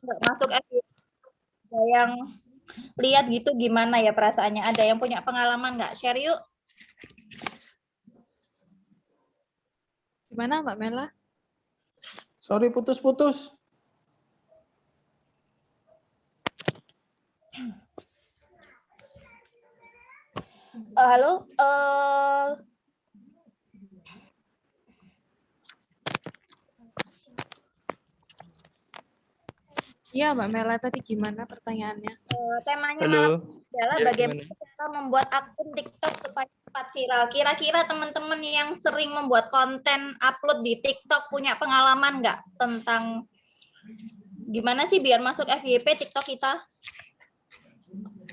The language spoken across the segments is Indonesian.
nggak masuk FYP, ada yang lihat gitu gimana ya perasaannya? Ada yang punya pengalaman nggak? Share yuk. Gimana Mbak Mela? Sorry, putus-putus. Halo, Iya Mbak Mela, tadi gimana pertanyaannya? temanya Halo. malam adalah Ya, bagaimana gimana? cara membuat akun TikTok supaya cepat viral. Kira-kira teman-teman yang sering membuat konten upload di TikTok punya pengalaman nggak tentang gimana sih biar masuk FYP TikTok kita?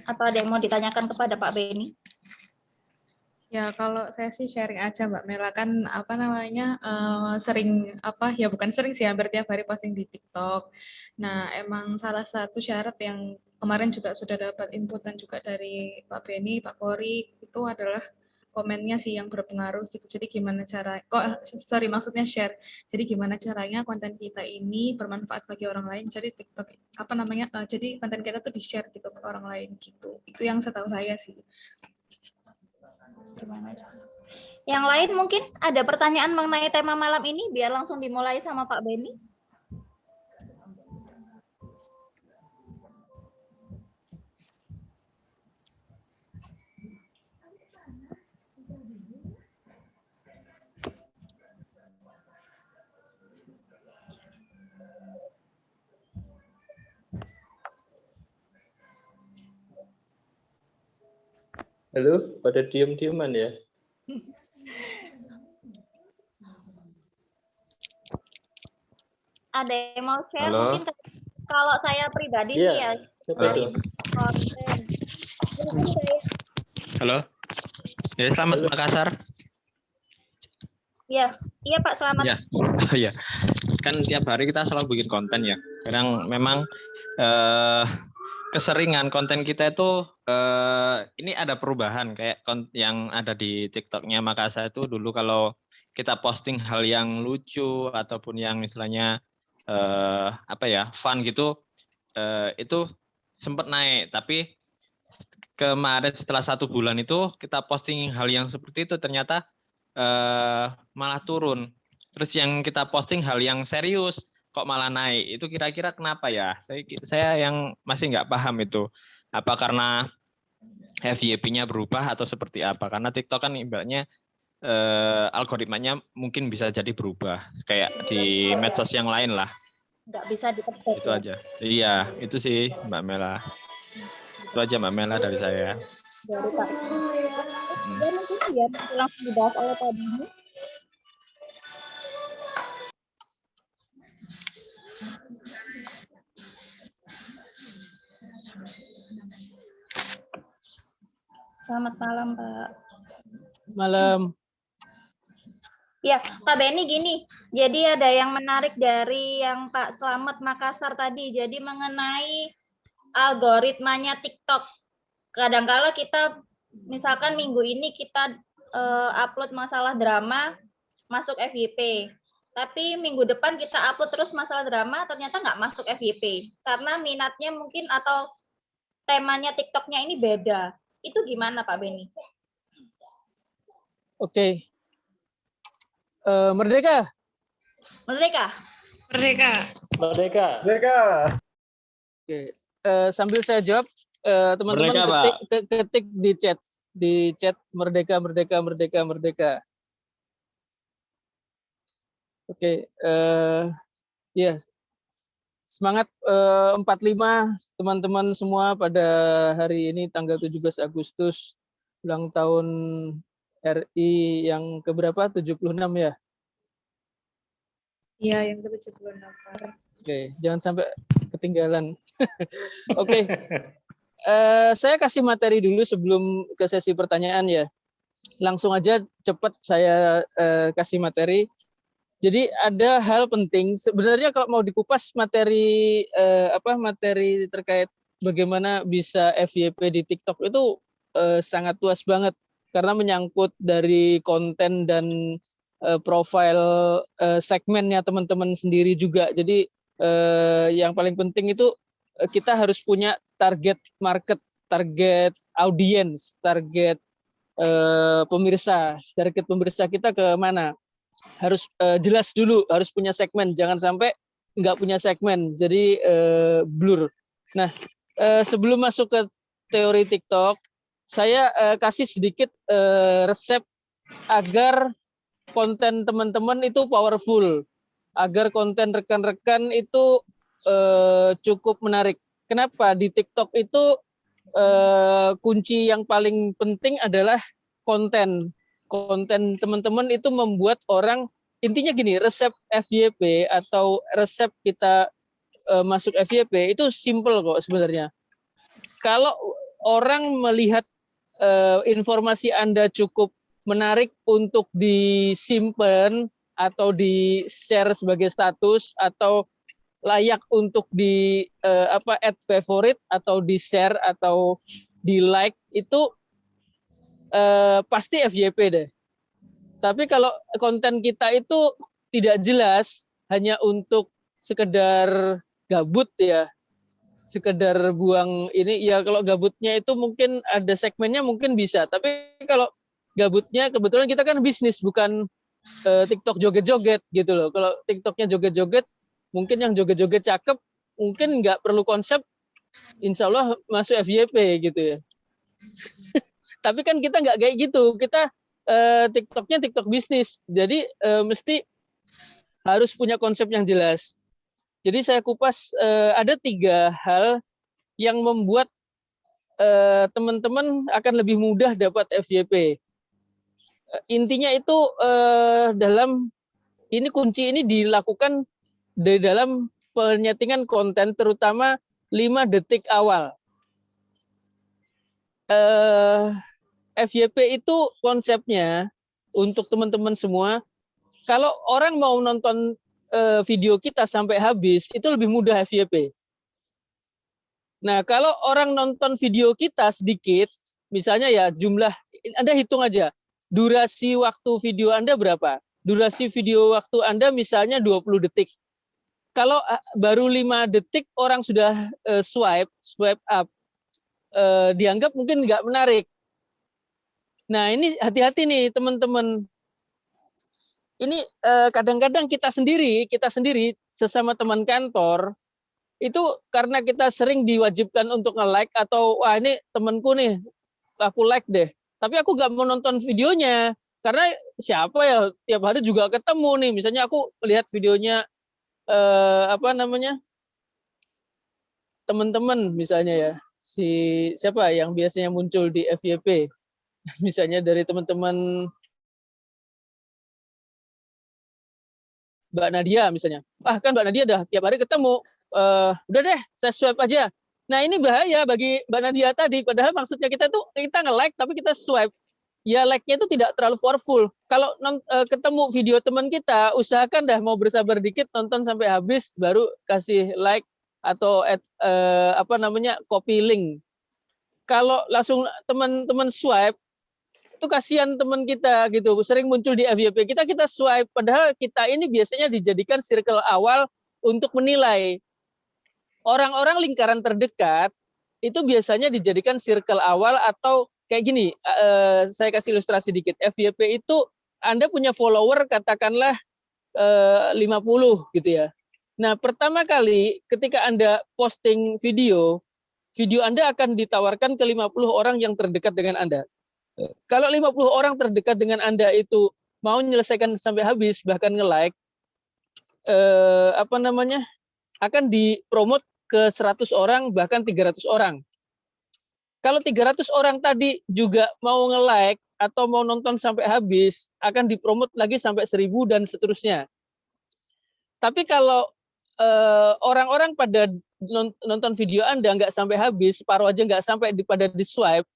Atau ada yang mau ditanyakan kepada Pak Beni? Ya kalau saya sih sharing aja Mbak Mela, kan apa namanya sering apa ya, bukan sering sih, hampir tiap hari posting di TikTok. Nah emang salah satu syarat yang kemarin juga sudah dapat inputan juga dari Pak Beni, Pak Kori, itu adalah komennya sih yang berpengaruh gitu. Jadi gimana cara maksudnya share. Jadi gimana caranya konten kita ini bermanfaat bagi orang lain. Jadi TikTok apa namanya jadi konten kita tuh di-share gitu ke orang lain gitu. Itu yang setahu saya sih. Gimana? Yang lain mungkin ada pertanyaan mengenai tema malam ini, biar langsung dimulai sama Pak Beni. Halo, pada diem-dieman ya? Ada yang mau share? Halo. Mungkin kalau saya pribadi Iya. nih ya, dari Halo. konten. Mungkin saya, Halo. Ya, selamat Halo. Makassar. iya Pak, selamat. Ya. Oh ya. Kan tiap hari kita selalu bikin konten ya. Kadang memang keseringan konten kita itu ini ada perubahan kayak yang ada di TikToknya Makassar itu dulu kalau kita posting hal yang lucu ataupun yang istilahnya apa ya fun gitu itu sempat naik, tapi kemarin setelah 1 bulan itu kita posting hal yang seperti itu ternyata malah turun. Terus yang kita posting hal yang serius kok malah naik. Itu kira-kira kenapa ya? Saya yang masih nggak paham itu. Apa karena FYP-nya berubah atau seperti apa? Karena TikTok kan ibaratnya algoritmanya mungkin bisa jadi berubah kayak di medsos yang lain lah. Nggak bisa ditebak. Itu aja. Iya, itu sih Mbak Mela. Itu aja Mbak Mela dari saya. Dari Pak. Ya mungkin ya langsung dibahas oleh Pak Beni. Selamat malam, Pak. Malam. Ya, Pak Beni gini, jadi ada yang menarik dari yang Pak Slamet Makassar tadi, jadi mengenai algoritmanya TikTok. Kadangkala kita, misalkan minggu ini kita upload masalah drama, masuk FYP. Tapi minggu depan kita upload terus masalah drama, ternyata nggak masuk FYP. Karena minatnya mungkin atau temanya TikToknya ini beda. Itu gimana Pak Beni? Oke. Merdeka. Merdeka. Merdeka. Merdeka. Merdeka. Oke. Sambil saya jawab, teman-teman Merdeka, ketik di chat Merdeka, Merdeka, Merdeka, Merdeka. Oke. Ya. Semangat 45 teman-teman semua pada hari ini tanggal 17 Agustus ulang tahun RI yang keberapa? 76 ya? Iya, yang ke-76. Oke, jangan sampai ketinggalan. Oke. Saya kasih materi dulu sebelum ke sesi pertanyaan ya. Langsung aja cepat saya kasih materi. Jadi ada hal penting sebenarnya kalau mau dikupas materi materi terkait bagaimana bisa FYP di TikTok itu sangat luas banget karena menyangkut dari konten dan profil segmennya teman-teman sendiri juga. Jadi Yang paling penting itu kita harus punya target market, target audience, target pemirsa. Target pemirsa kita ke mana? Harus jelas dulu, harus punya segmen. Jangan sampai nggak punya segmen, jadi blur. Nah, sebelum masuk ke teori TikTok, saya kasih sedikit resep agar konten teman-teman itu powerful, agar konten rekan-rekan itu cukup menarik. Kenapa? Di TikTok itu kunci yang paling penting adalah konten. Konten teman-teman itu membuat orang, intinya gini, resep FYP atau resep kita masuk FYP itu simple kok sebenarnya. Kalau orang melihat informasi Anda cukup menarik untuk disimpan atau di-share sebagai status atau layak untuk di add favorite atau di-share atau di-like, itu pasti FYP deh. Tapi kalau konten kita itu tidak jelas, hanya untuk sekedar gabut ya, sekedar buang ini ya, kalau gabutnya itu mungkin ada segmennya mungkin bisa, tapi kalau gabutnya kebetulan kita kan bisnis, bukan TikTok joget-joget gitu loh. Kalau TikToknya joget-joget, mungkin yang joget-joget cakep, mungkin nggak perlu konsep, insya Allah masuk FYP gitu ya. Tapi kan kita nggak kayak gitu, kita TikToknya TikTok bisnis, jadi mesti harus punya konsep yang jelas. Jadi saya kupas ada 3 hal yang membuat teman-teman akan lebih mudah dapat FYP. Intinya itu dalam ini, kunci ini dilakukan di dalam penyetingan konten, terutama 5 detik awal. FYP itu konsepnya untuk teman-teman semua, kalau orang mau nonton video kita sampai habis, itu lebih mudah FYP. Nah, kalau orang nonton video kita sedikit, misalnya ya jumlah, Anda hitung aja, durasi waktu video Anda berapa? Durasi video waktu Anda misalnya 20 detik. Kalau baru 5 detik orang sudah swipe up, dianggap mungkin nggak menarik. Nah, ini hati-hati nih teman-teman. Ini kadang-kadang kita sendiri sesama teman kantor, itu karena kita sering diwajibkan untuk nge-like atau wah ini temanku nih, aku like deh. Tapi aku nggak mau nonton videonya karena siapa ya, tiap hari juga ketemu nih. Misalnya aku lihat videonya teman-teman misalnya ya, si siapa yang biasanya muncul di FYP, misalnya dari teman-teman Mbak Nadia misalnya. Ah kan Mbak Nadia dah tiap hari ketemu, udah deh saya swipe aja. Nah ini bahaya bagi Mbak Nadia tadi, padahal maksudnya kita tuh kita nge-like tapi kita swipe. Ya like-nya itu tidak terlalu powerful. Kalau ketemu video teman kita, usahakan dah mau bersabar dikit, nonton sampai habis baru kasih like atau copy link. Kalau langsung teman-teman swipe, itu kasihan teman kita gitu, sering muncul di FYP kita swipe, padahal kita ini biasanya dijadikan circle awal untuk menilai. Orang-orang lingkaran terdekat itu biasanya dijadikan circle awal, atau kayak gini, saya kasih ilustrasi dikit. FYP itu Anda punya follower katakanlah 50 gitu ya. Nah, pertama kali ketika Anda posting video Anda akan ditawarkan ke 50 orang yang terdekat dengan Anda. Kalau 50 orang terdekat dengan Anda itu mau menyelesaikan sampai habis, bahkan nge-like, akan dipromot ke 100 orang, bahkan 300 orang. Kalau 300 orang tadi juga mau nge-like atau mau nonton sampai habis, akan dipromot lagi sampai 1000 dan seterusnya. Tapi kalau orang-orang pada nonton video Anda nggak sampai habis, separuh aja nggak sampai pada di swipe,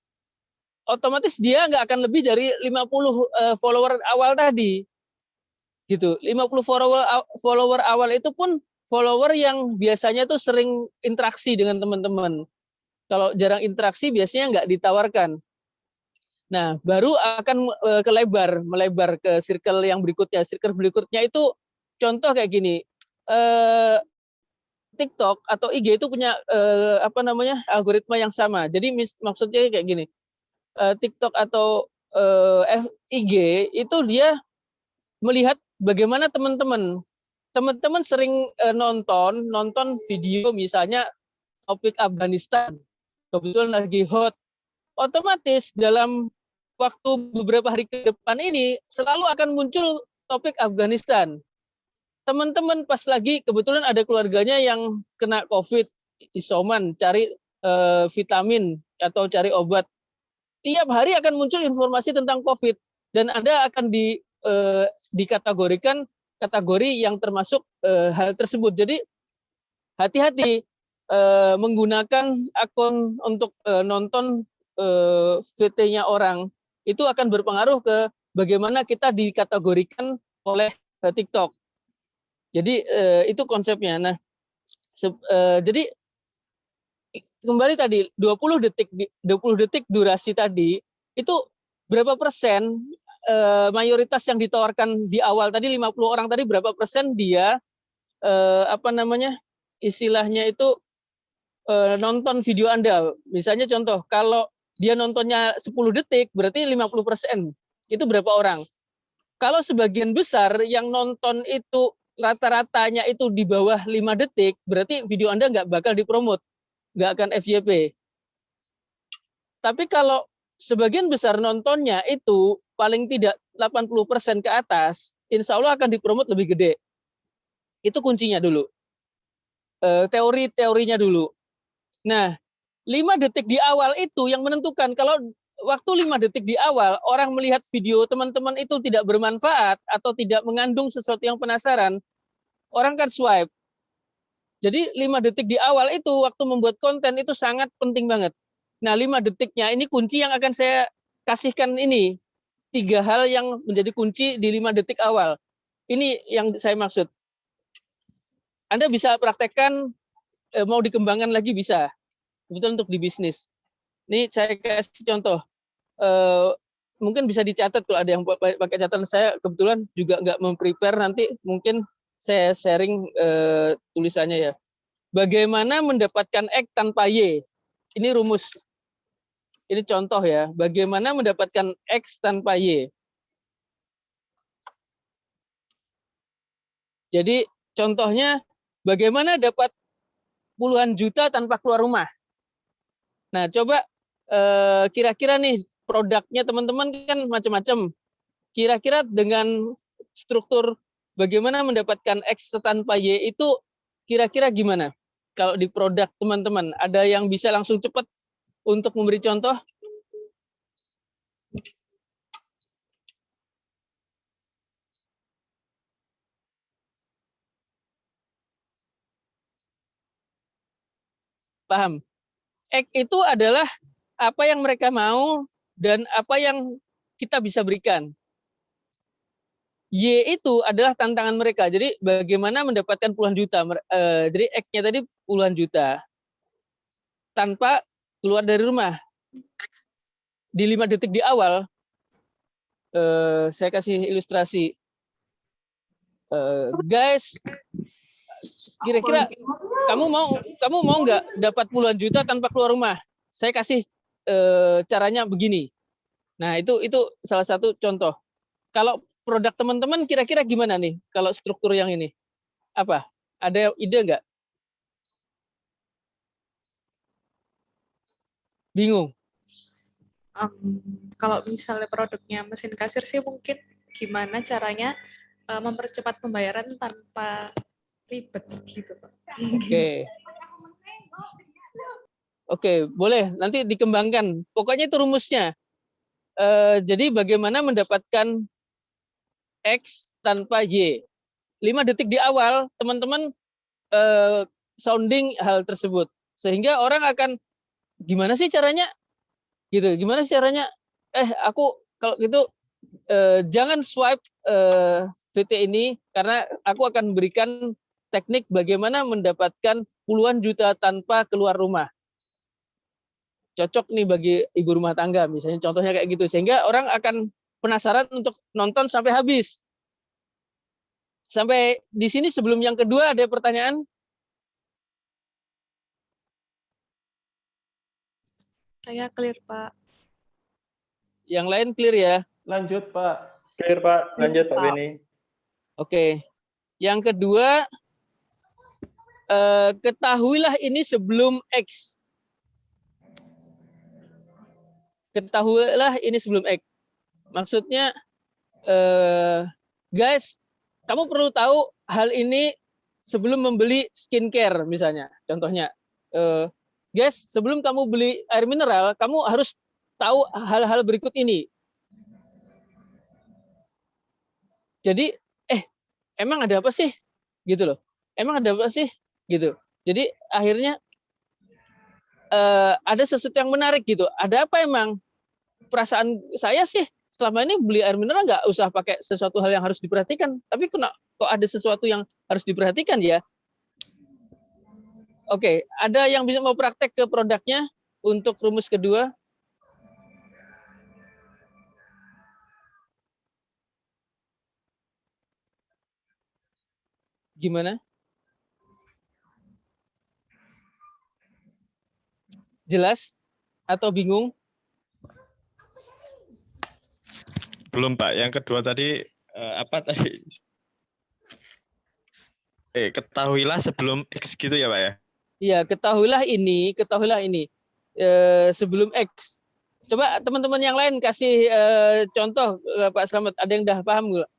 otomatis dia nggak akan lebih dari 50 follower awal tadi. Gitu. 50 follower awal itu pun follower yang biasanya tuh sering interaksi dengan teman-teman. Kalau jarang interaksi biasanya nggak ditawarkan. Nah, baru akan melebar ke circle yang berikutnya. Circle berikutnya itu contoh kayak gini. TikTok atau IG itu punya algoritma yang sama. Jadi maksudnya kayak gini, TikTok atau IG itu dia melihat bagaimana teman-teman sering nonton video misalnya topik Afghanistan, kebetulan lagi hot, otomatis dalam waktu beberapa hari ke depan ini selalu akan muncul topik Afghanistan. Teman-teman pas lagi kebetulan ada keluarganya yang kena COVID, isoman, cari vitamin atau cari obat. Tiap hari akan muncul informasi tentang COVID dan Anda akan dikategorikan kategori yang termasuk hal tersebut. Jadi hati-hati menggunakan akun untuk nonton VT-nya orang, itu akan berpengaruh ke bagaimana kita dikategorikan oleh TikTok. Jadi itu konsepnya. Nah, jadi kembali tadi 20 detik durasi tadi itu berapa persen mayoritas yang ditawarkan di awal tadi 50 orang tadi berapa persen dia istilahnya itu nonton video Anda. Misalnya contoh, kalau dia nontonnya 10 detik berarti 50%. Itu berapa orang? Kalau sebagian besar yang nonton itu rata-ratanya itu di bawah 5 detik, berarti video Anda nggak bakal dipromot, nggak akan FYP. Tapi kalau sebagian besar nontonnya itu paling tidak 80% ke atas, insya Allah akan dipromot lebih gede. Itu kuncinya dulu. Teori-teorinya dulu. Nah, 5 detik di awal itu yang menentukan. Kalau waktu 5 detik di awal, orang melihat video teman-teman itu tidak bermanfaat atau tidak mengandung sesuatu yang penasaran, orang kan swipe. Jadi 5 detik di awal itu waktu membuat konten itu sangat penting banget. Nah, 5 detiknya ini kunci yang akan saya kasihkan ini. 3 hal yang menjadi kunci di 5 detik awal. Ini yang saya maksud. Anda bisa praktekkan, mau dikembangkan lagi bisa. Kebetulan untuk di bisnis. Ini saya kasih contoh. Mungkin bisa dicatat kalau ada yang pakai catatan. Saya kebetulan juga nggak memprepare, nanti mungkin saya sharing tulisannya ya. Bagaimana mendapatkan X tanpa Y? Ini rumus. Ini contoh ya. Bagaimana mendapatkan X tanpa Y? Jadi contohnya bagaimana dapat puluhan juta tanpa keluar rumah. Nah, coba kira-kira nih produknya teman-teman kan macam-macam. Kira-kira dengan struktur bagaimana mendapatkan X tanpa Y itu kira-kira gimana? Kalau di produk teman-teman, ada yang bisa langsung cepat untuk memberi contoh? Paham? X itu adalah apa yang mereka mau dan apa yang kita bisa berikan. Y itu adalah tantangan mereka. Jadi bagaimana mendapatkan puluhan juta. Jadi X-nya tadi puluhan juta tanpa keluar dari rumah. Di 5 detik di awal, saya kasih ilustrasi. Guys, kira-kira kamu mau nggak dapat puluhan juta tanpa keluar rumah? Saya kasih caranya begini. Nah, itu salah satu contoh. Kalau produk teman-teman kira-kira gimana nih kalau struktur yang ini? Apa? Ada ide nggak? Bingung? Kalau misalnya produknya mesin kasir sih mungkin gimana caranya mempercepat pembayaran tanpa ribet gitu, Pak. Oke, boleh nanti dikembangkan. Pokoknya itu rumusnya. Jadi bagaimana mendapatkan X tanpa Y. 5 detik di awal teman-teman sounding hal tersebut. Sehingga orang akan gimana sih caranya? Gitu. Gimana sih caranya? Aku kalau gitu jangan swipe VT ini karena aku akan berikan teknik bagaimana mendapatkan puluhan juta tanpa keluar rumah. Cocok nih bagi ibu rumah tangga misalnya, contohnya kayak gitu, sehingga orang akan penasaran untuk nonton sampai habis. Sampai di sini sebelum yang kedua ada pertanyaan? Saya clear, Pak. Yang lain clear ya? Lanjut, Pak. Clear, Pak. Lanjut, Pak Beni. Oke. Yang kedua, ketahuilah ini sebelum X. Ketahuilah ini sebelum X. Maksudnya, guys, kamu perlu tahu hal ini sebelum membeli skincare misalnya. Contohnya, guys, sebelum kamu beli air mineral, kamu harus tahu hal-hal berikut ini. Jadi, emang ada apa sih? Gitu loh. Emang ada apa sih? Gitu. Jadi akhirnya ada sesuatu yang menarik gitu. Ada apa emang? Perasaan saya sih selama ini beli air mineral nggak usah pakai sesuatu hal yang harus diperhatikan. Tapi kok ada sesuatu yang harus diperhatikan ya? Oke, ada yang bisa mau praktek ke produknya untuk rumus kedua? Gimana? Jelas atau bingung? Belum, Pak. Yang kedua tadi apa tadi? Ketahuilah sebelum X gitu ya, Pak ya? Iya, ketahuilah ini. Sebelum X. Coba teman-teman yang lain kasih contoh, Pak Slamet. Ada yang udah paham nggak?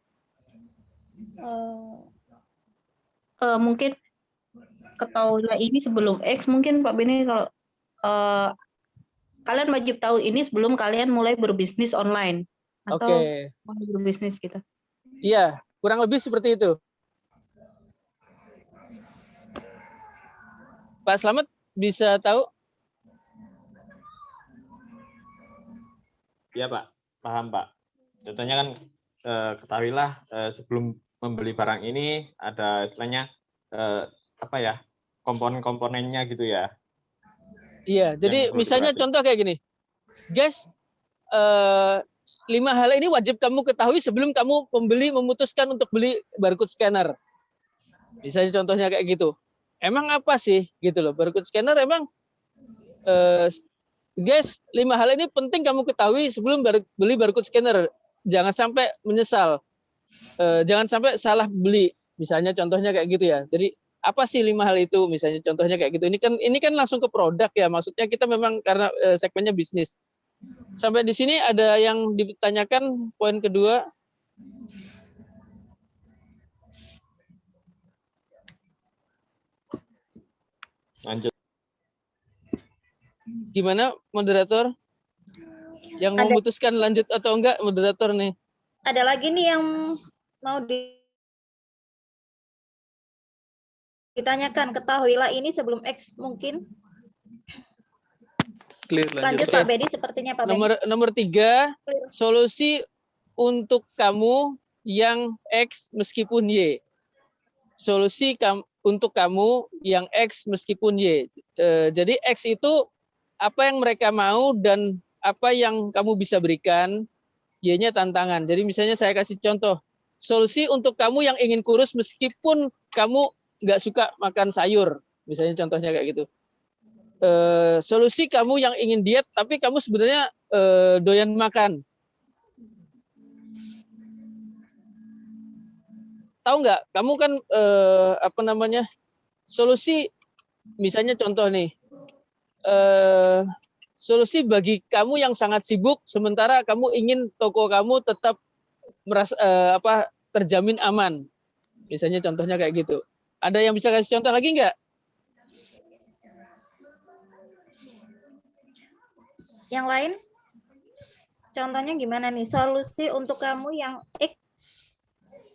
Mungkin ketahuilah ini sebelum X, mungkin Pak Beni kalau kalian wajib tahu ini sebelum kalian mulai berbisnis online atau Oke. mulai berbisnis gitu. Iya, kurang lebih seperti itu. Pak Slamet bisa tahu? Iya, Pak. Paham, Pak. Contohnya kan ketahuilah sebelum membeli barang ini ada istilahnya apa ya? Komponen-komponennya gitu ya. Iya, jadi perlu misalnya diperhatikan. contoh kayak gini. Guys, 5 hal ini wajib kamu ketahui sebelum kamu memutuskan untuk beli barcode scanner. Misalnya contohnya kayak gitu. Emang apa sih gitu loh, barcode scanner emang guys, 5 hal ini penting kamu ketahui sebelum beli barcode scanner. Jangan sampai menyesal. Jangan sampai salah beli. Misalnya contohnya kayak gitu ya. Jadi apa sih 5 hal itu? Misalnya contohnya kayak gitu. Ini kan langsung ke produk ya. Maksudnya kita memang karena segmennya bisnis. Sampai di sini ada yang ditanyakan poin kedua. Lanjut. Gimana moderator? Yang memutuskan lanjut atau enggak moderator nih? Ada lagi nih yang mau ditanyakan, ketahuilah ini sebelum X mungkin. Clear, Lanjut Oke. Pak Bedi, sepertinya Pak Bedi. Nomor 3, solusi untuk kamu yang X meskipun Y. Solusi untuk kamu yang X meskipun Y. Jadi X itu apa yang mereka mau dan apa yang kamu bisa berikan, Y-nya tantangan. Jadi misalnya saya kasih contoh, solusi untuk kamu yang ingin kurus meskipun kamu nggak suka makan sayur. Misalnya contohnya kayak gitu. Solusi kamu yang ingin diet tapi kamu sebenarnya doyan makan. Tahu nggak? Kamu kan solusi misalnya contoh nih. Solusi bagi kamu yang sangat sibuk sementara kamu ingin toko kamu tetap merasa terjamin aman. Misalnya contohnya kayak gitu. Ada yang bisa kasih contoh lagi nggak? Yang lain? Contohnya gimana nih? Solusi untuk kamu yang X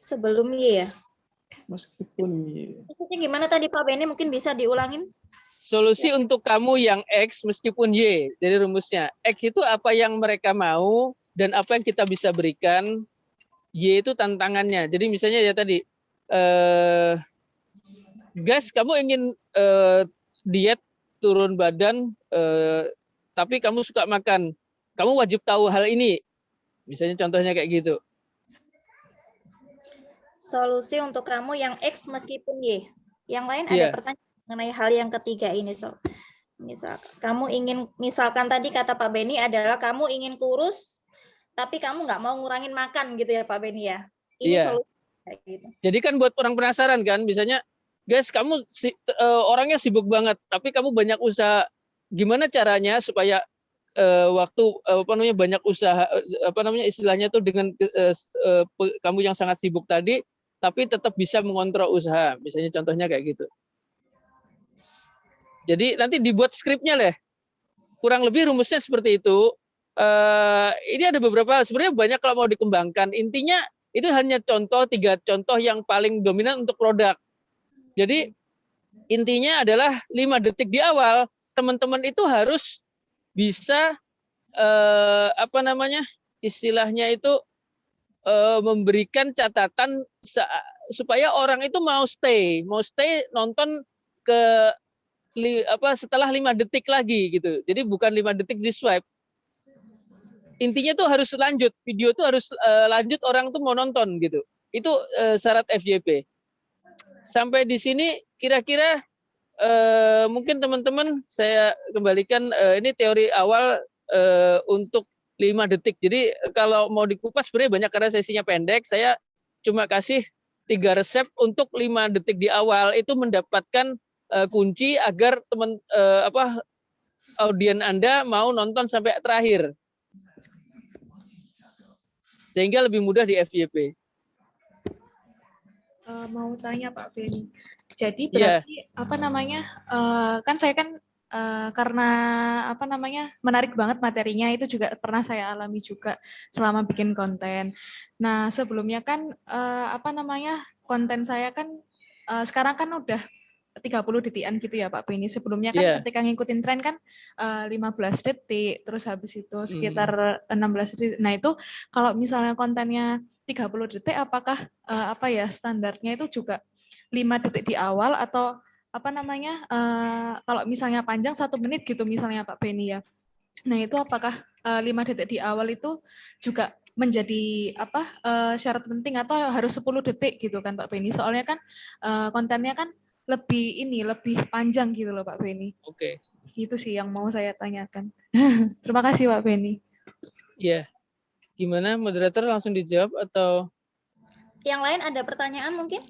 sebelum Y ya? Meskipun Y. Maksudnya gimana tadi Pak Beni? Mungkin bisa diulangin? Solusi untuk kamu yang X meskipun Y. Jadi rumusnya, X itu apa yang mereka mau dan apa yang kita bisa berikan. Y itu tantangannya. Jadi misalnya ya tadi, guys, kamu ingin diet, turun badan, tapi kamu suka makan. Kamu wajib tahu hal ini. Misalnya contohnya kayak gitu. Solusi untuk kamu yang X meskipun Y. Yang lain ada Iya. pertanyaan mengenai hal yang ketiga ini, Sob. Misalkan tadi kata Pak Beni adalah kamu ingin kurus, tapi kamu nggak mau ngurangin makan gitu ya Pak Beni ya. Ini Iya. solusi kayak gitu. Jadi kan buat orang penasaran kan, misalnya, guys, kamu orangnya sibuk banget, tapi kamu banyak usaha. Gimana caranya supaya waktu banyak usaha, istilahnya tuh dengan kamu yang sangat sibuk tadi, tapi tetap bisa mengontrol usaha. Misalnya contohnya kayak gitu. Jadi nanti dibuat skripnya lah. Kurang lebih rumusnya seperti itu. Ini ada beberapa, sebenarnya banyak kalau mau dikembangkan. Intinya itu hanya 3 contoh yang paling dominan untuk produk. Jadi intinya adalah 5 detik di awal, teman-teman itu harus bisa istilahnya itu memberikan catatan supaya orang itu mau stay nonton setelah 5 detik lagi gitu. Jadi bukan 5 detik di swipe. Intinya tuh harus lanjut, video tuh harus lanjut, orang tuh mau nonton gitu. Itu syarat FYP. Sampai di sini kira-kira mungkin teman-teman saya kembalikan ini teori awal untuk 5 detik. Jadi kalau mau dikupas sebenarnya banyak karena sesinya pendek. Saya cuma kasih 3 resep untuk 5 detik di awal itu mendapatkan kunci agar audien Anda mau nonton sampai terakhir. Sehingga lebih mudah di FYP. Mau tanya Pak Beni. Jadi berarti kan saya kan karena menarik banget materinya, itu juga pernah saya alami juga selama bikin konten. Nah, sebelumnya kan konten saya kan sekarang kan udah 30 detikan gitu ya Pak Beni. Sebelumnya kan ketika ngikutin tren kan 15 detik, terus habis itu sekitar 16 detik. Nah itu kalau misalnya kontennya 30 detik, apakah standarnya itu juga 5 detik di awal atau kalau misalnya panjang 1 menit gitu misalnya Pak Beni ya. Nah itu apakah 5 detik di awal itu juga menjadi syarat penting atau harus 10 detik gitu kan Pak Beni? Soalnya kan kontennya kan lebih panjang gitu loh Pak Beni. Oke. Itu sih yang mau saya tanyakan. Terima kasih Pak Beni. Iya. Gimana, moderator langsung dijawab atau? Yang lain ada pertanyaan mungkin?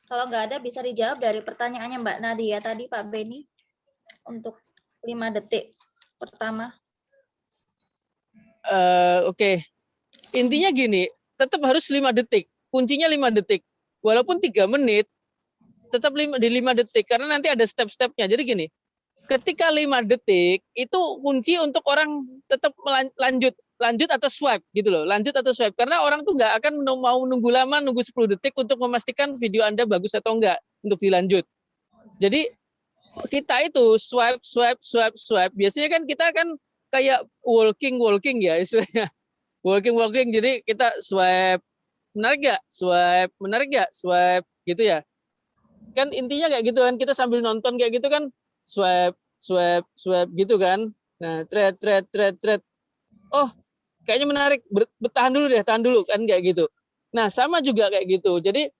Kalau nggak ada bisa dijawab dari pertanyaannya Mbak Nadia tadi Pak Beni untuk 5 detik pertama. Oke. Intinya gini, tetap harus 5 detik. Kuncinya 5 detik. Walaupun 3 menit, tetap di 5 detik. Karena nanti ada step-stepnya. Jadi gini, ketika 5 detik, itu kunci untuk orang tetap lanjut atau swipe gitu loh. Lanjut atau swipe. Karena orang tuh nggak akan mau nunggu lama, nunggu 10 detik untuk memastikan video Anda bagus atau enggak untuk dilanjut. Jadi kita itu swipe. Biasanya kan kita kan kayak walking ya istilahnya. Walking, jadi kita swipe, menarik nggak? Swipe gitu ya. Kan intinya kayak gitu kan, kita sambil nonton kayak gitu kan, swipe gitu kan. Nah, thread. Oh, kayaknya menarik, tahan dulu kan kayak gitu. Nah, sama juga kayak gitu. Jadi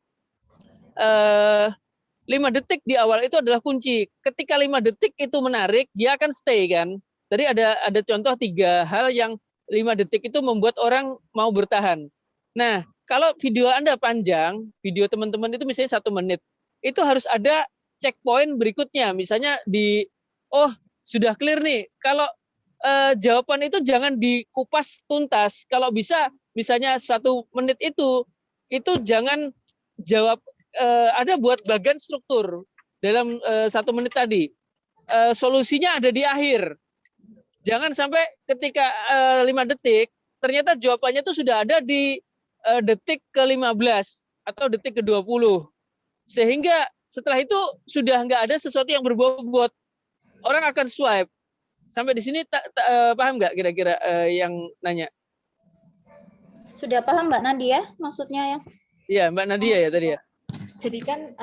5 detik di awal itu adalah kunci. Ketika 5 detik itu menarik, dia akan stay kan. Tadi ada contoh 3 hal yang 5 detik itu membuat orang mau bertahan. Nah, kalau video Anda panjang, video teman-teman itu misalnya 1 menit, itu harus ada checkpoint berikutnya. Misalnya sudah clear nih. Kalau jawaban itu jangan dikupas tuntas. Kalau bisa, misalnya 1 menit itu jangan jawab. Ada buat bagian struktur dalam 1 menit tadi. Solusinya ada di akhir. Jangan sampai ketika 5 detik, ternyata jawabannya itu sudah ada di detik ke-15 atau detik ke-20. Sehingga setelah itu sudah nggak ada sesuatu yang berbobot. Orang akan swipe. Sampai di sini paham nggak kira-kira yang nanya? Sudah paham Mbak Nadia maksudnya ya? Iya, Mbak Nadia ya tadi ya. Jadi kan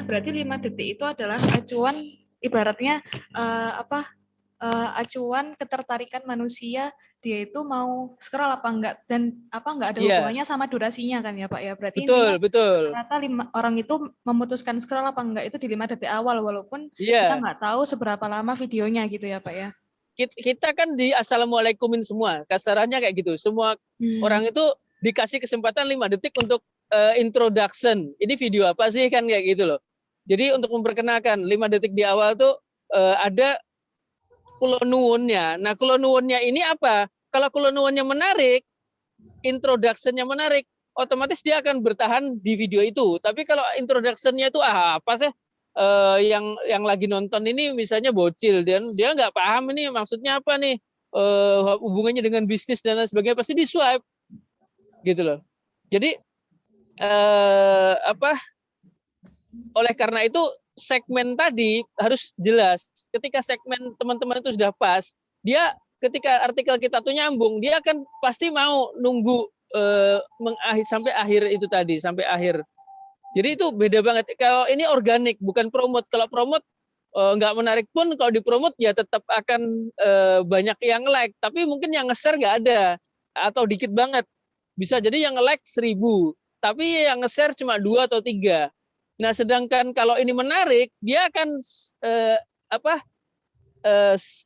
berarti 5 detik itu adalah acuan ibaratnya acuan ketertarikan manusia dia itu mau scroll apa enggak, dan apa enggak ada Iya. hubungannya sama durasinya kan ya Pak ya. Berarti intinya Betul. ternyata orang itu memutuskan scroll apa enggak itu di 5 detik awal, walaupun Iya. kita nggak tahu seberapa lama videonya gitu ya Pak ya. Kita kan di assalamualaikumin semua, kasarannya kayak gitu. Semua orang itu dikasih kesempatan 5 detik untuk introduction. Ini video apa sih kan kayak gitu loh. Jadi untuk memperkenalkan 5 detik di awal tuh ada kulonuwunnya. Nah, kulonuwunnya ini apa? Kalau kulonuwunnya menarik, introduction-nya menarik, otomatis dia akan bertahan di video itu. Tapi kalau introduction-nya itu apa sih? Yang lagi nonton ini misalnya bocil, dan dia nggak paham ini maksudnya apa nih, hubungannya dengan bisnis dan lain sebagainya, pasti di swipe gitu loh. Jadi oleh karena itu segmen tadi harus jelas. Ketika segmen teman-teman itu sudah pas, dia ketika artikel kita tuh nyambung, dia akan pasti mau nunggu sampai akhir itu tadi, sampai akhir. Jadi itu beda banget. Kalau ini organik, bukan promote. Kalau promote nggak menarik pun, kalau dipromot ya tetap akan banyak yang like. Tapi mungkin yang nge-share nggak ada, atau dikit banget. Bisa jadi yang nge-like 1000, tapi yang nge-share cuma 2 atau 3. Nah, sedangkan kalau ini menarik, dia akan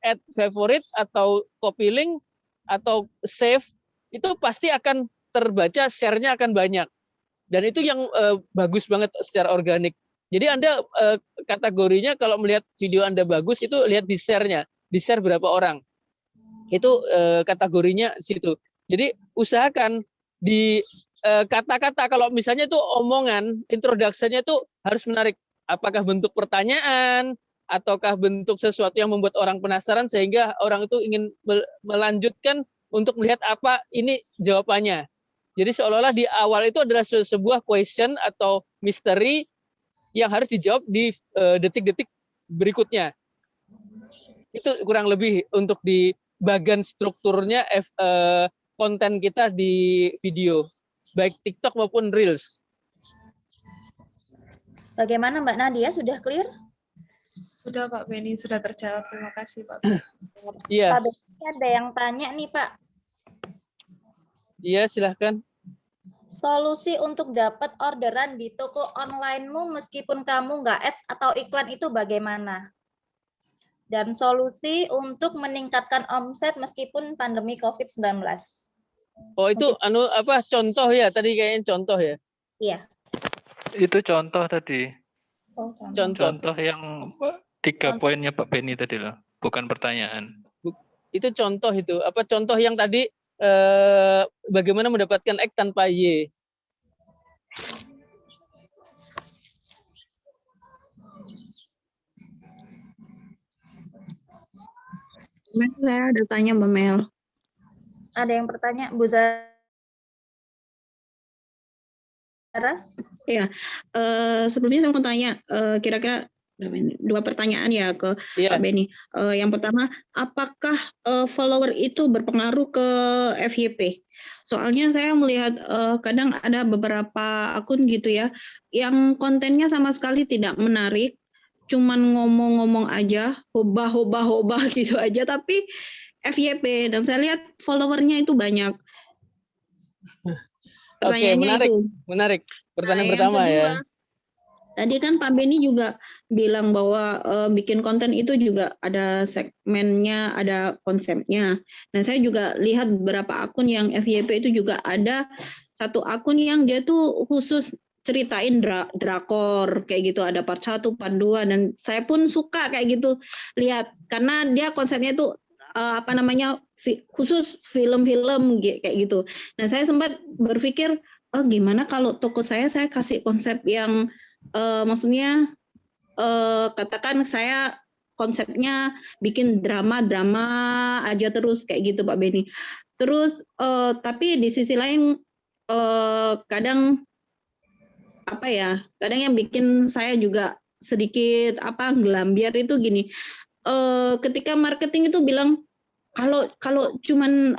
add favorite atau copy link atau save, itu pasti akan terbaca, share-nya akan banyak. Dan itu yang bagus banget secara organik. Jadi Anda kategorinya kalau melihat video Anda bagus, itu lihat di share-nya. Di share berapa orang. Itu kategorinya situ. Jadi usahakan di kata-kata, kalau misalnya itu omongan, introduction-nya itu harus menarik. Apakah bentuk pertanyaan, ataukah bentuk sesuatu yang membuat orang penasaran sehingga orang itu ingin melanjutkan untuk melihat apa ini jawabannya. Jadi seolah-olah di awal itu adalah sebuah question atau misteri yang harus dijawab di detik-detik berikutnya. Itu kurang lebih untuk di bagian strukturnya konten kita di video, baik TikTok maupun Reels. Bagaimana Mbak Nadia, sudah clear? Sudah Pak Beni, sudah terjawab. Terima kasih Pak. Iya. Pak Beni, ada yang tanya nih Pak. Iya, silahkan. Solusi untuk dapat orderan di toko online-mu meskipun kamu nggak ads atau iklan itu bagaimana? Dan solusi untuk meningkatkan omset meskipun pandemi COVID-19. Oh, itu contoh ya, tadi kayaknya contoh ya. Iya. Itu contoh tadi. Oh, Contoh yang 3 poinnya Pak Beni tadi loh, bukan pertanyaan. Itu contoh itu. Contoh yang tadi bagaimana mendapatkan X tanpa Y. Saya ada tanya Mbak Mel. Ada yang bertanya, Bu Zara? Iya, sebelumnya saya mau tanya, kira-kira 2 pertanyaan ya ke Pak Beni. Yang pertama, apakah follower itu berpengaruh ke FYP? Soalnya saya melihat kadang ada beberapa akun gitu ya, yang kontennya sama sekali tidak menarik, cuman ngomong-ngomong aja, hobah gitu aja, tapi FYP, dan saya lihat followernya itu banyak. Oke, menarik. Pertanyaan pertama kedua, ya. Tadi kan Pak Beni juga bilang bahwa bikin konten itu juga ada segmennya, ada konsepnya. Nah, saya juga lihat beberapa akun yang FYP itu juga ada satu akun yang dia tuh khusus ceritain drakor kayak gitu, ada part 1, part 2, dan saya pun suka kayak gitu lihat karena dia konsepnya itu khusus film-film kayak gitu. Nah, saya sempat berpikir, gimana kalau toko saya kasih konsep yang maksudnya katakan saya konsepnya bikin drama aja terus kayak gitu Pak Beni. Terus tapi di sisi lain kadang yang bikin saya juga sedikit gelambiar itu gini. Ketika marketing itu bilang kalau cuman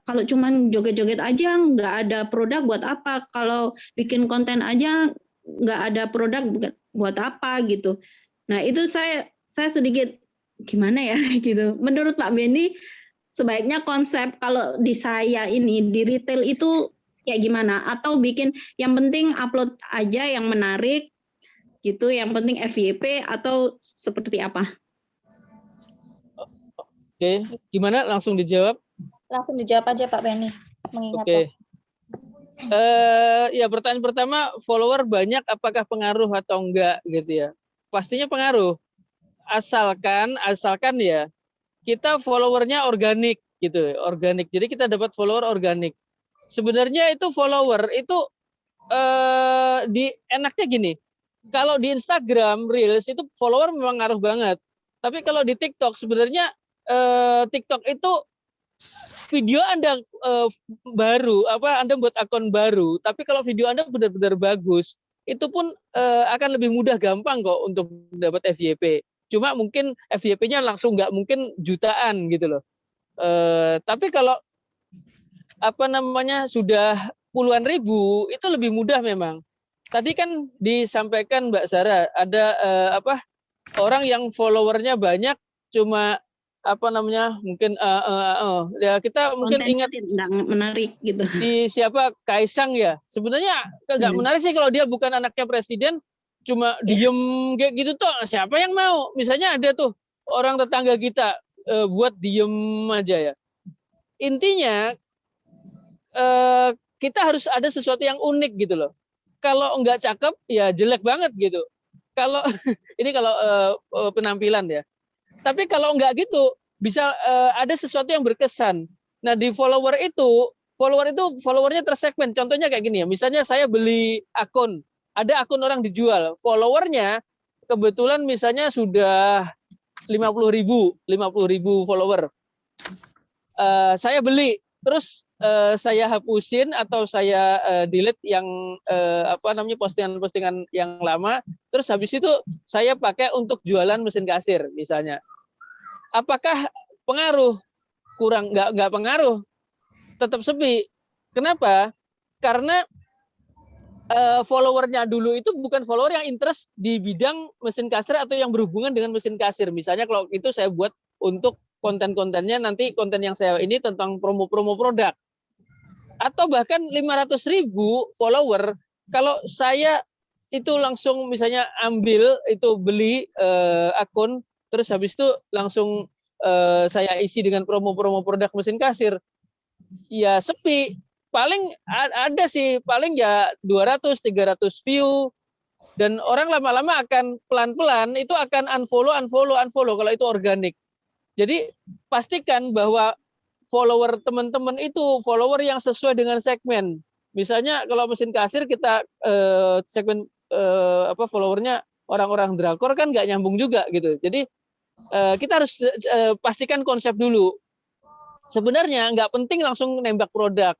kalau cuman joget-joget aja nggak ada produk buat apa, kalau bikin konten aja nggak ada produk buat apa gitu. Nah, itu saya sedikit gimana ya gitu. Menurut Pak Beni sebaiknya konsep kalau di saya ini di retail itu kayak gimana? Atau bikin yang penting upload aja yang menarik gitu, yang penting FYP atau seperti apa? Oke, gimana? Langsung dijawab? Langsung dijawab aja Pak Beni. Mengingat Oke. Ya pertanyaan pertama, follower banyak apakah pengaruh atau enggak gitu ya? Pastinya pengaruh. Asalkan ya kita followernya organik gitu, organik. Jadi kita dapat follower organik. Sebenarnya itu follower itu enaknya gini. Kalau di Instagram Reels itu follower memang ngaruh banget. Tapi kalau di TikTok sebenarnya TikTok itu video Anda baru, Anda buat akun baru, tapi kalau video Anda benar-benar bagus, itu pun akan lebih mudah, gampang kok untuk dapat FYP. Cuma mungkin FYP-nya langsung nggak mungkin jutaan gitu loh. Tapi kalau sudah puluhan ribu, itu lebih mudah memang. Tadi kan disampaikan Mbak Sarah ada orang yang followernya banyak, cuma mungkin ya kita mungkin ingat menarik gitu. Siapa Kaisang ya. Sebenarnya nggak menarik sih kalau dia bukan anaknya presiden, cuma diem kayak gitu tuh siapa yang mau? Misalnya ada tuh orang tetangga kita buat diem aja ya. Intinya kita harus ada sesuatu yang unik gitu loh. Kalau nggak cakep ya jelek banget gitu. Kalau ini kalau penampilan ya. Tapi kalau nggak gitu bisa ada sesuatu yang berkesan. Nah di followernya tersegmen. Contohnya kayak gini ya. Misalnya saya beli akun, ada akun orang dijual, followernya kebetulan misalnya sudah 50.000 follower. Saya beli, terus saya hapusin atau saya delete yang postingan-postingan yang lama, terus habis itu saya pakai untuk jualan mesin kasir misalnya. Apakah pengaruh? Kurang, nggak pengaruh, tetap sepi. Kenapa? Karena followernya dulu itu bukan follower yang interest di bidang mesin kasir atau yang berhubungan dengan mesin kasir. Misalnya kalau itu saya buat untuk konten-kontennya nanti konten yang saya ini tentang promo-promo produk. Atau bahkan 500.000 follower, kalau saya itu langsung misalnya ambil itu beli akun, terus habis itu langsung saya isi dengan promo-promo produk mesin kasir, ya sepi. Paling ada sih, paling ya 200-300 view, dan orang lama-lama akan pelan-pelan itu akan unfollow kalau itu organik. Jadi pastikan bahwa follower teman-teman itu follower yang sesuai dengan segmen. Misalnya kalau mesin kasir kita segmen followernya orang-orang drakor kan nggak nyambung juga gitu. Jadi kita harus pastikan konsep dulu. Sebenarnya nggak penting langsung nembak produk.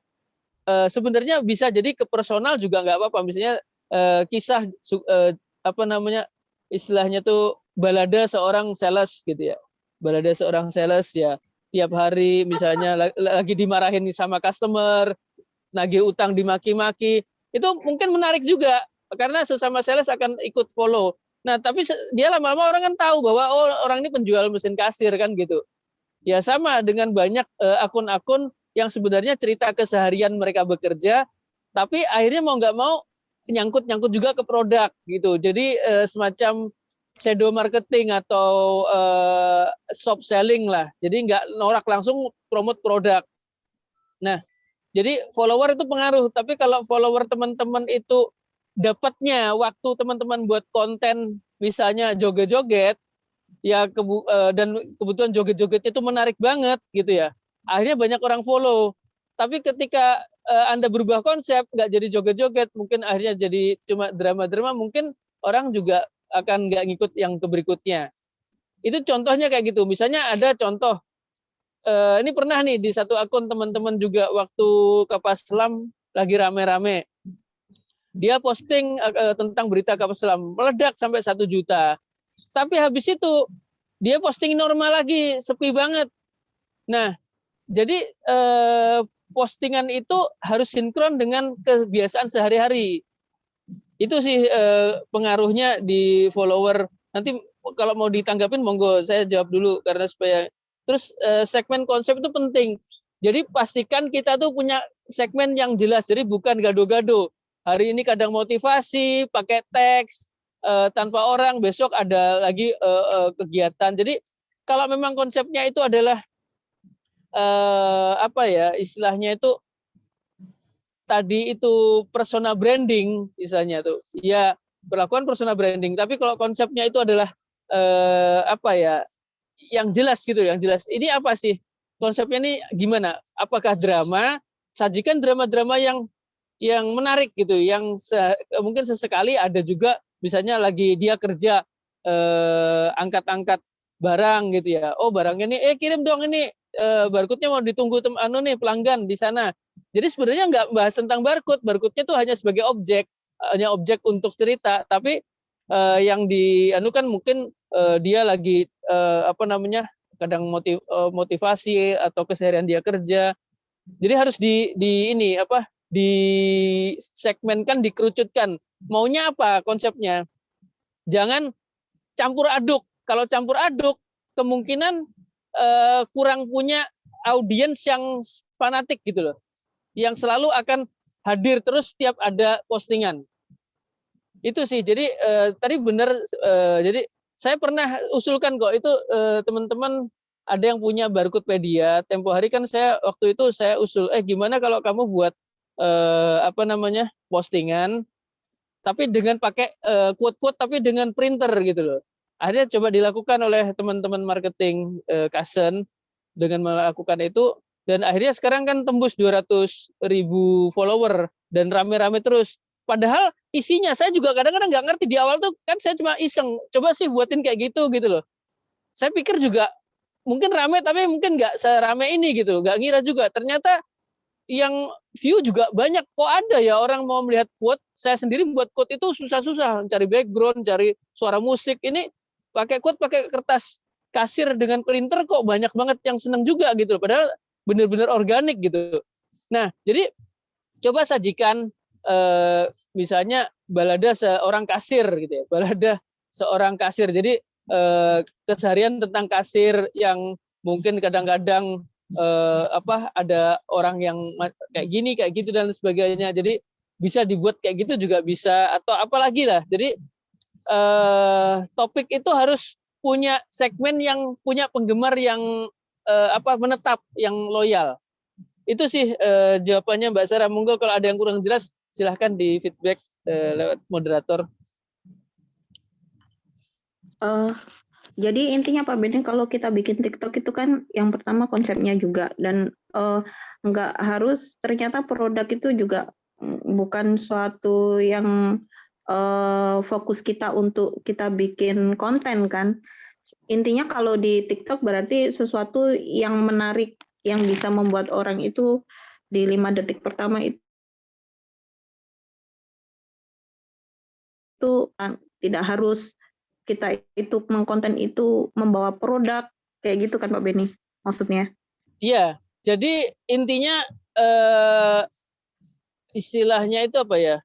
Sebenarnya bisa jadi ke personal juga nggak apa-apa. Misalnya kisah istilahnya tuh balada seorang sales gitu ya. Balada seorang sales ya. Tiap hari misalnya lagi dimarahin sama customer, nagih utang dimaki-maki, itu mungkin menarik juga karena sesama sales akan ikut follow. Nah, tapi dia lama-lama orang kan tahu bahwa orang ini penjual mesin kasir kan gitu. Ya sama dengan banyak akun-akun yang sebenarnya cerita keseharian mereka bekerja, tapi akhirnya mau nggak mau nyangkut juga ke produk gitu. Jadi semacam shadow marketing atau soft selling lah. Jadi nggak norak langsung promote produk. Nah, jadi follower itu pengaruh. Tapi kalau follower teman-teman itu dapatnya waktu teman-teman buat konten misalnya joget-joget, ya dan kebetulan joget-joget itu menarik banget gitu ya. Akhirnya banyak orang follow. Tapi ketika Anda berubah konsep, nggak jadi joget-joget, mungkin akhirnya jadi cuma drama-drama, mungkin orang juga akan nggak ngikut yang ke berikutnya. Itu contohnya kayak gitu. Misalnya ada contoh, ini pernah nih di satu akun teman-teman juga waktu Kapas Selam lagi rame-rame. Dia posting tentang berita Kapas Selam, meledak sampai 1 juta. Tapi habis itu dia posting normal lagi, sepi banget. Nah, jadi postingan itu harus sinkron dengan kebiasaan sehari-hari. Itu sih pengaruhnya di follower. Nanti kalau mau ditanggapin monggo saya jawab dulu karena supaya terus segmen konsep itu penting. Jadi pastikan kita tuh punya segmen yang jelas. Jadi bukan gado-gado. Hari ini kadang motivasi pakai teks tanpa orang, besok ada lagi kegiatan. Jadi kalau memang konsepnya itu adalah apa ya istilahnya itu tadi itu persona branding misalnya tuh ya berlakukan persona branding, tapi kalau konsepnya itu adalah apa ya yang jelas gitu, yang jelas ini apa sih konsepnya ini gimana, apakah drama, sajikan drama-drama yang menarik gitu, yang mungkin sesekali ada juga misalnya lagi dia kerja angkat-angkat barang gitu ya, oh barangnya ini kirim dong ini barcode-nya mau ditunggu nih pelanggan di sana. Jadi sebenarnya nggak bahas tentang barcode, barcode-nya tuh hanya sebagai objek, hanya objek untuk cerita, tapi yang kan mungkin dia lagi apa namanya kadang motivasi atau keseharian dia kerja. Jadi harus di ini apa di segmenkan, dikerucutkan. Maunya apa konsepnya? Jangan campur aduk. Kalau campur aduk kemungkinan kurang punya audiens yang fanatik gitu loh. Yang selalu akan hadir terus setiap ada postingan. Itu sih. Jadi tadi benar jadi saya pernah usulkan kok itu teman-teman ada yang punya Barcodepedia. Tempo hari kan saya waktu itu saya usul gimana kalau kamu buat apa namanya postingan tapi dengan pakai quote-quote tapi dengan printer gitu loh. Akhirnya coba dilakukan oleh teman-teman marketing Kasen dengan melakukan itu dan akhirnya sekarang kan tembus 200.000 follower dan rame-rame terus. Padahal isinya saya juga kadang-kadang nggak ngerti di awal tuh kan saya cuma iseng coba sih buatin kayak gitu loh. Saya pikir juga mungkin rame tapi mungkin nggak serame ini gitu, nggak ngira juga ternyata yang view juga banyak. Kok ada ya orang mau melihat quote? Saya sendiri buat quote itu susah-susah, cari background, cari suara musik. Ini pakai quote pakai kertas kasir dengan printer kok banyak banget yang seneng juga gitu. Padahal benar-benar organik gitu. Nah, jadi coba sajikan misalnya balada seorang kasir gitu ya. Balada seorang kasir. Jadi keseharian tentang kasir yang mungkin kadang-kadang apa ada orang yang kayak gini kayak gitu dan sebagainya, jadi bisa dibuat kayak gitu juga bisa atau apalagi lah. Jadi topik itu harus punya segmen yang punya penggemar yang apa menetap, yang loyal. Itu sih jawabannya Mbak Sarah. Monggo kalau ada yang kurang jelas silahkan di feedback lewat moderator. Jadi intinya Pak Beni kalau kita bikin TikTok itu kan yang pertama konsepnya juga dan nggak harus ternyata produk itu juga bukan suatu yang fokus kita untuk kita bikin konten kan. Intinya kalau di TikTok berarti sesuatu yang menarik yang bisa membuat orang itu di 5 detik pertama itu tidak harus kita itu mengkonten itu membawa produk kayak gitu kan Pak Beni maksudnya? Iya, jadi intinya istilahnya itu apa ya?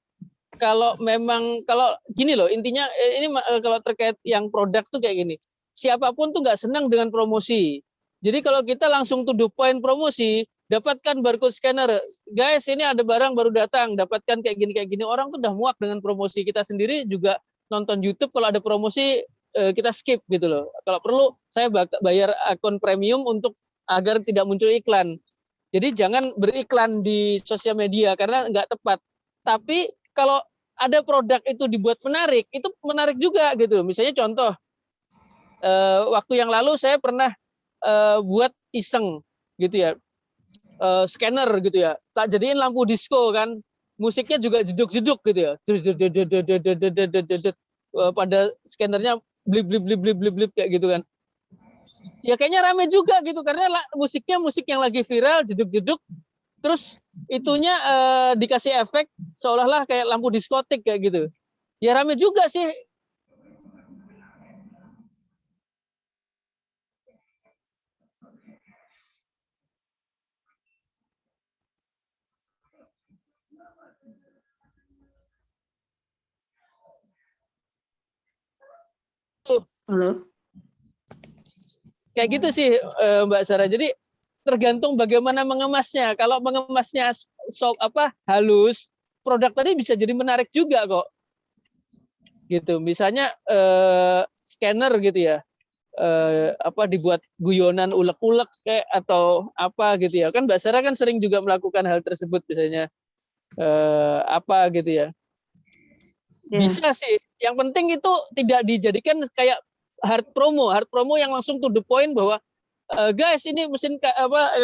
Kalau memang kalau gini loh intinya ini kalau terkait yang produk tuh kayak gini. Siapapun tuh nggak senang dengan promosi. Jadi kalau kita langsung to the point promosi, dapatkan barcode scanner. Guys, ini ada barang baru datang, dapatkan kayak gini orang tuh udah muak dengan promosi. Kita sendiri juga nonton YouTube kalau ada promosi kita skip gitu loh. Kalau perlu saya bayar akun premium untuk agar tidak muncul iklan. Jadi jangan beriklan di sosial media karena nggak tepat. Tapi kalau ada produk itu dibuat menarik, itu menarik juga gitu. Misalnya contoh, waktu yang lalu saya pernah buat iseng gitu ya, scanner gitu ya. Tak jadiin lampu disco kan, musiknya juga jeduk-jeduk gitu ya. Pada scannernya blip blip blip blip blip blip kayak gitu kan. Ya kayaknya rame juga gitu karena musiknya musik yang lagi viral, jeduk-jeduk. Terus itunya dikasih efek seolah-olah kayak lampu diskotik kayak gitu. Ya rame juga sih. Halo. Kayak gitu sih Mbak Sarah. Jadi tergantung bagaimana mengemasnya. Kalau mengemasnya halus, produk tadi bisa jadi menarik juga kok. Gitu. Misalnya scanner gitu ya. Dibuat guyonan ulek-ulek kayak atau apa gitu ya. Kan Mbak Sarah kan sering juga melakukan hal tersebut misalnya gitu ya. Bisa sih. Yang penting itu tidak dijadikan kayak hard promo yang langsung to the point bahwa guys ini mesin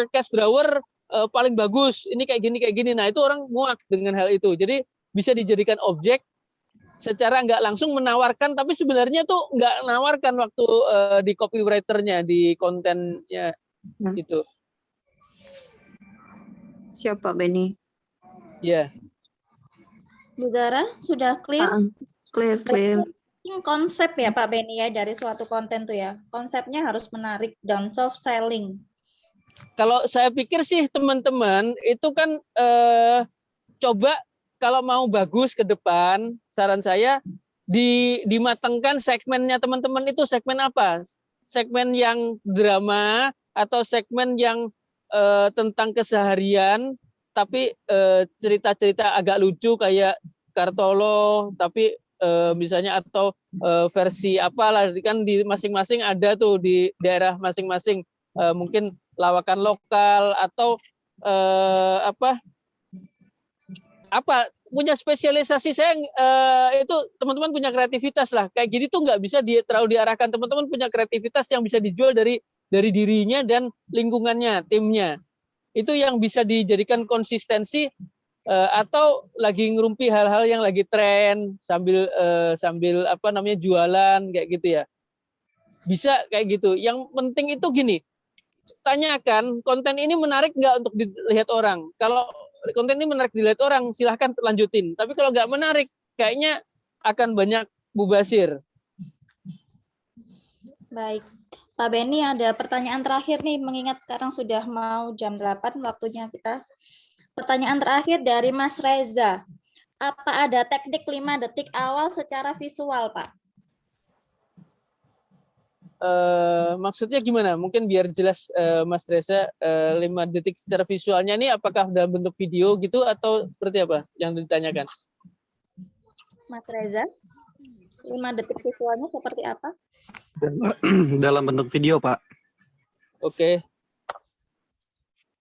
cash drawer paling bagus, ini kayak gini. Nah itu orang muak dengan hal itu. Jadi bisa dijadikan objek secara nggak langsung menawarkan, tapi sebenarnya tuh nggak menawarkan waktu di copywriternya, di kontennya gitu. Siapa Benny? Ya. Bu Zara sudah clear? Clear. Konsep ya Pak Benny ya dari suatu konten tuh ya. Konsepnya harus menarik dan soft selling. Kalau saya pikir sih teman-teman itu kan coba kalau mau bagus ke depan, saran saya dimatangkan segmennya teman-teman itu segmen apa? Segmen yang drama atau segmen yang tentang keseharian, tapi cerita-cerita agak lucu kayak Kartolo, tapi misalnya atau versi apalah kan di masing-masing ada tuh di daerah masing-masing mungkin lawakan lokal atau punya spesialisasi. Saya itu teman-teman punya kreativitas lah kayak gini tuh nggak bisa terlalu diarahkan. Teman-teman punya kreativitas yang bisa dijual dari dirinya dan lingkungannya, timnya, itu yang bisa dijadikan konsistensi. Atau lagi ngerumpi hal-hal yang lagi tren sambil jualan kayak gitu ya, bisa kayak gitu. Yang penting itu gini, tanyakan konten ini menarik nggak untuk dilihat orang. Kalau konten ini menarik dilihat orang, silahkan lanjutin. Tapi kalau nggak menarik, kayaknya akan banyak mubazir. Baik, Pak Benny ada pertanyaan terakhir nih, mengingat sekarang sudah mau jam 8 waktunya kita. Pertanyaan terakhir dari Mas Reza. Apa ada teknik 5 detik awal secara visual, Pak? Maksudnya gimana? Mungkin biar jelas Mas Reza, 5 detik secara visualnya ini apakah dalam bentuk video gitu atau seperti apa yang ditanyakan? Mas Reza, 5 detik visualnya seperti apa? Dalam bentuk video, Pak. Oke.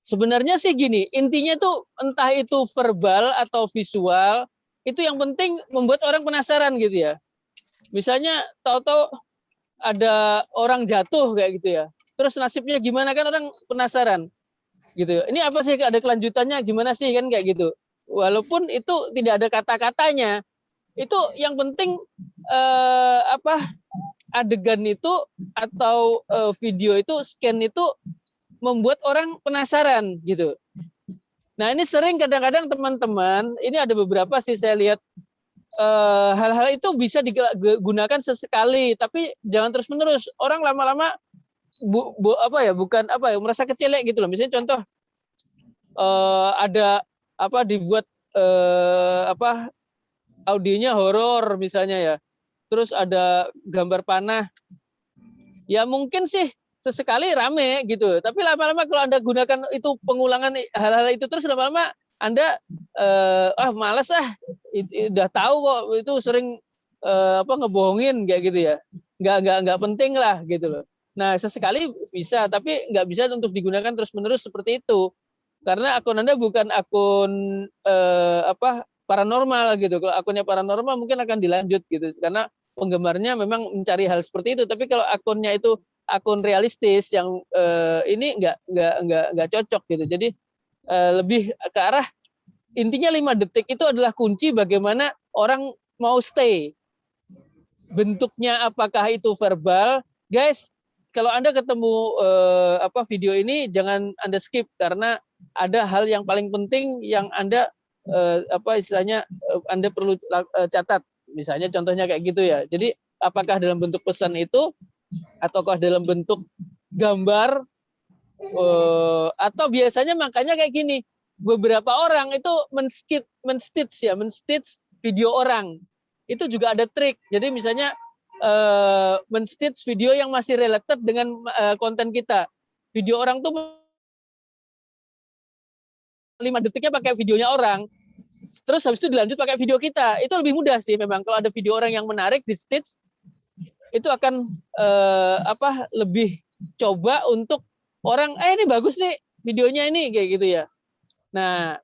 Sebenarnya sih gini, intinya tuh entah itu verbal atau visual, itu yang penting membuat orang penasaran gitu ya. Misalnya tahu-tahu ada orang jatuh kayak gitu ya. Terus nasibnya gimana kan orang penasaran. Gitu. Ini apa sih, ada kelanjutannya gimana sih kan kayak gitu. Walaupun itu tidak ada kata-katanya. Itu yang penting adegan itu atau video itu, scan itu membuat orang penasaran gitu. Nah ini sering kadang-kadang teman-teman, ini ada beberapa sih saya lihat hal-hal itu bisa digunakan sesekali, tapi jangan terus-menerus. Orang lama-lama merasa kecelek gitu loh. Misalnya contoh ada dibuat audionya horor misalnya ya. Terus ada gambar panah. Ya mungkin sih sesekali rame gitu, tapi lama-lama kalau Anda gunakan itu pengulangan hal-hal itu terus, lama-lama Anda malas udah tahu kok itu sering ngebohongin kayak gitu ya, nggak penting lah gitu loh. Nah sesekali bisa, tapi nggak bisa untuk digunakan terus-menerus seperti itu, karena akun Anda bukan akun paranormal gitu. Kalau akunnya paranormal mungkin akan dilanjut gitu, karena penggemarnya memang mencari hal seperti itu. Tapi kalau akunnya itu akun realistis yang ini nggak cocok gitu. Jadi lebih ke arah intinya 5 detik itu adalah kunci bagaimana orang mau stay. Bentuknya apakah itu verbal, guys? Kalau Anda ketemu video ini jangan Anda skip, karena ada hal yang paling penting yang Anda Anda perlu catat. Misalnya contohnya kayak gitu ya. Jadi apakah dalam bentuk pesan itu, ataukah dalam bentuk gambar, atau biasanya makanya kayak gini, beberapa orang itu men-stitch video orang. Itu juga ada trik. Jadi misalnya men-stitch video yang masih related dengan konten kita. Video orang tuh 5 detiknya pakai videonya orang. Terus habis itu dilanjut pakai video kita. Itu lebih mudah sih memang. Kalau ada video orang yang menarik di stitch, itu akan lebih coba untuk orang, ini bagus nih videonya ini, kayak gitu ya. Nah,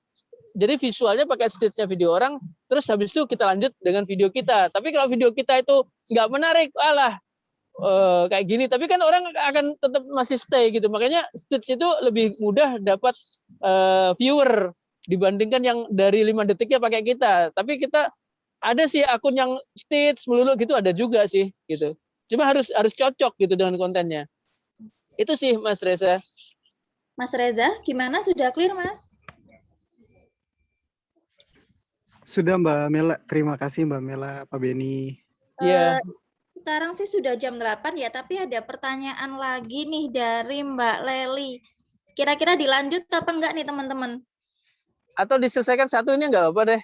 jadi visualnya pakai stitch-nya video orang, terus habis itu kita lanjut dengan video kita. Tapi kalau video kita itu nggak menarik, kayak gini. Tapi kan orang akan tetap masih stay gitu. Makanya stitch itu lebih mudah dapat viewer dibandingkan yang dari 5 detiknya pakai kita. Tapi kita ada sih akun yang stitch melulu gitu, ada juga sih gitu. Cuma harus cocok gitu dengan kontennya. Itu sih Mas Reza. Mas Reza, gimana? Sudah clear, Mas? Sudah Mbak Mela, terima kasih Mbak Mela, Pak Beni. Iya. Sekarang sih sudah jam 8 ya, tapi ada pertanyaan lagi nih dari Mbak Leli. Kira-kira dilanjut apa enggak nih teman-teman? Atau diselesaikan satu ini nggak apa-apa deh.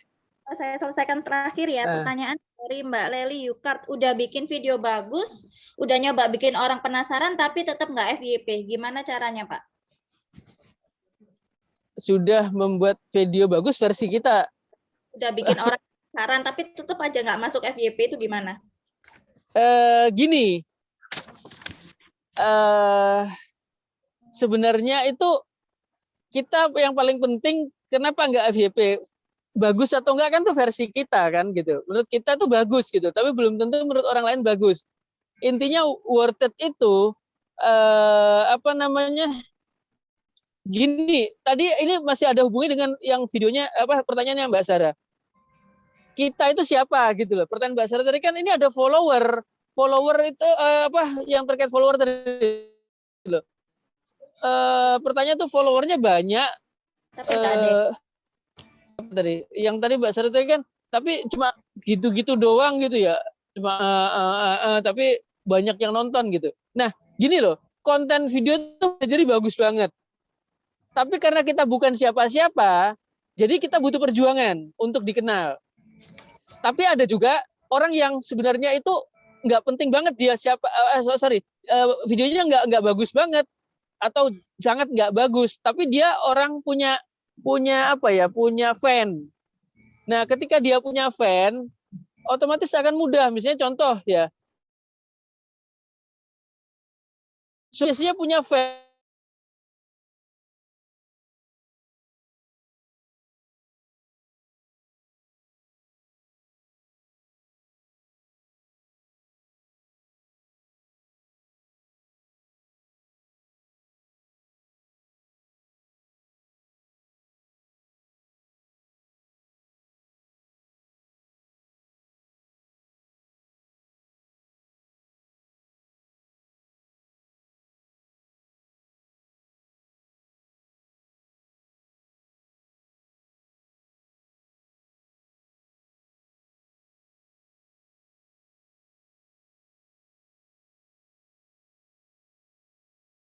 Saya selesaikan terakhir ya. Pertanyaan dari Mbak Leli Yukart. Udah bikin video bagus, udah nyoba bikin orang penasaran, tapi tetap nggak FYP. Gimana caranya, Pak? Sudah membuat video bagus versi kita. Udah bikin orang penasaran, tapi tetap aja nggak masuk FYP, itu gimana? Gini. Sebenarnya itu kita yang paling penting, kenapa nggak FYP? Bagus atau enggak kan tuh versi kita kan gitu. Menurut kita tuh bagus gitu, tapi belum tentu menurut orang lain bagus. Intinya worth it itu gini, tadi ini masih ada hubungannya dengan yang videonya pertanyaannya Mbak Sarah. Kita itu siapa gitu loh. Pertanyaan Mbak Sarah tadi kan ini ada follower. Follower itu yang terkait follower tadi loh. Pertanyaan tuh followernya banyak. Tapi nggak ada. Yang tadi Mbak Sarah tadi kan, tapi cuma gitu-gitu doang gitu ya, cuma tapi banyak yang nonton gitu. Nah gini loh, konten video itu jadi bagus banget, tapi karena kita bukan siapa-siapa, jadi kita butuh perjuangan untuk dikenal. Tapi ada juga orang yang sebenarnya itu nggak penting banget dia siapa, videonya nggak bagus banget atau sangat nggak bagus, tapi dia orang punya fan. Nah, ketika dia punya fan, otomatis akan mudah. Misalnya contoh ya, biasanya punya fan